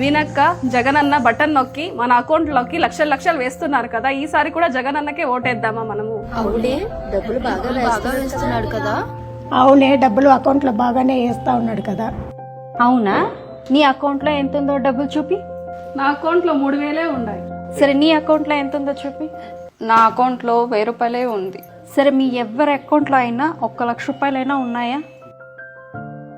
వినక్క Jagananna button నొక్కి మన account లోకి లక్షలు లక్షలు వేస్తున్నారు కదా, ఈసారి కూడా జగనన్నకే ఓటేద్దామా మనము? అవునే డబ్బులు బాగా వేస్తున్నాడు కదా. అవునే డబ్బులు అకౌంట్ లో బాగానే వేస్తా ఉన్నాడు కదా. అవునా? నీ అకౌంట్ లో ఎంత ఉందో డబ్బులు చూపి. నా అకౌంట్ లో 3,000 ఉన్నాయి. సరే నీ అకౌంట్ లో ఎంత ఉందో చూపి. నా అకౌంట్ లో 1000 రూపాయలే ఉంది. సరే మీ ఎవరి అకౌంట్ లో అయినా 1,00,000 రూపాయలైనా ఉన్నాయా?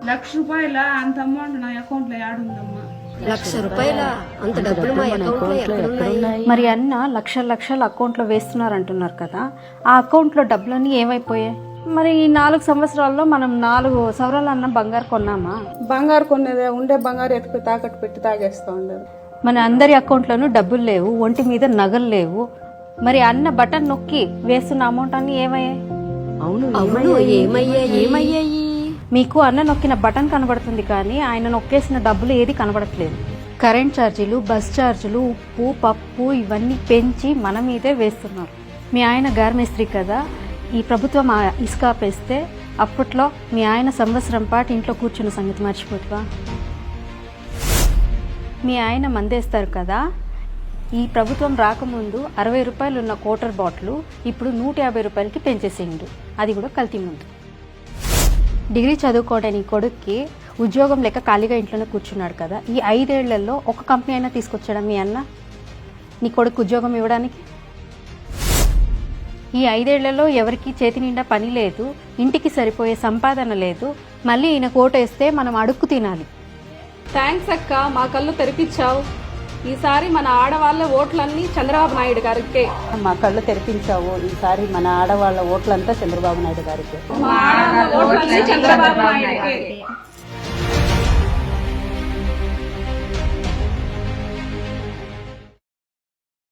1,00,000 రూపాయల అంత అమౌంట్ నా అకౌంట్ లో యాడుందమ్మా? 1,00,000 రూపాయల అంత డబ్బులు మా అకౌంట్ లో ఎక్కడున్నాయి? మరి అన్న లక్షల లక్షల అకౌంట్ లో వేస్తున్నారు అంటున్నారు కదా, ఆ అకౌంట్ లో డబ్బులన్నీ ఏమైపోయాయి? మరి ఈ 4 సంవత్సరాల్లో మనం 4 సవరాల అన్న బంగారు కొన్నామా? బంగారు కొనేదే ఉండే బంగారు ఎత్తుకు తాకట్టు పెట్టి తాగేస్తా ఉండదు. మన అందరి అకౌంట్లోనూ డబ్బులు లేవు, ఒంటి మీద నగలు లేవు. మరి అన్న బటన్ నొక్కి వేస్తున్న అమౌంట్ అన్ని ఏమయ్యాయి? అవును ఏమయ్యాయి? మీకు అన్న నొక్కిన బటన్ కనబడుతుంది కానీ ఆయన నొక్కేసిన డబ్బులు ఏది కనబడట్లేదు. కరెంట్ ఛార్జీలు, బస్ ఛార్జీలు, ఉప్పు పప్పు ఇవన్నీ పెంచి మన మీదే వేస్తున్నారు. మీ ఆయన గార్మేస్త్రి కదా, ఈ ప్రభుత్వం ఇసుక ఆపేస్తే అప్పట్లో మీ ఆయన సంవత్సరం పాటు ఇంట్లో కూర్చున్న సంగతి మర్చిపోతువా? మీ ఆయన మందేస్తారు కదా, ఈ ప్రభుత్వం రాకముందు 60 రూపాయలు ఉన్న క్వార్టర్ బాటిల్ ఇప్పుడు 150 రూపాయలకి పెంచేసేయండు, అది కూడా కల్తీ ముందు. డిగ్రీ చదువుకోవడానికి కొడుక్కి ఉద్యోగం లేక ఖాళీగా ఇంట్లోనే కూర్చున్నాడు కదా, ఈ 5 ఏళ్లలో ఒక కంపెనీ అయినా తీసుకొచ్చాడా మీ అన్న నీ కొడుకు ఉద్యోగం ఇవ్వడానికి? ఈ 5 ఏళ్లలో ఎవరికి చేతి నిండా పని లేదు, ఇంటికి సరిపోయే సంపాదన లేదు, మళ్ళీ ఈయన కోటేస్తే మనం అడుక్కు తినాలి. థ్యాంక్స్ అక్క, మా కళ్ళు తెరిపించావు. ఈసారి మన ఆడవాళ్ళ ఓట్లన్నీ చంద్రబాబు నాయుడు గారికే. మా కళ్ళు తెరిపించావు. ఈసారి మన ఆడవాళ్ళ ఓట్లంతా చంద్రబాబు నాయుడు గారికి. చంద్రబాబు నాయుడుకే.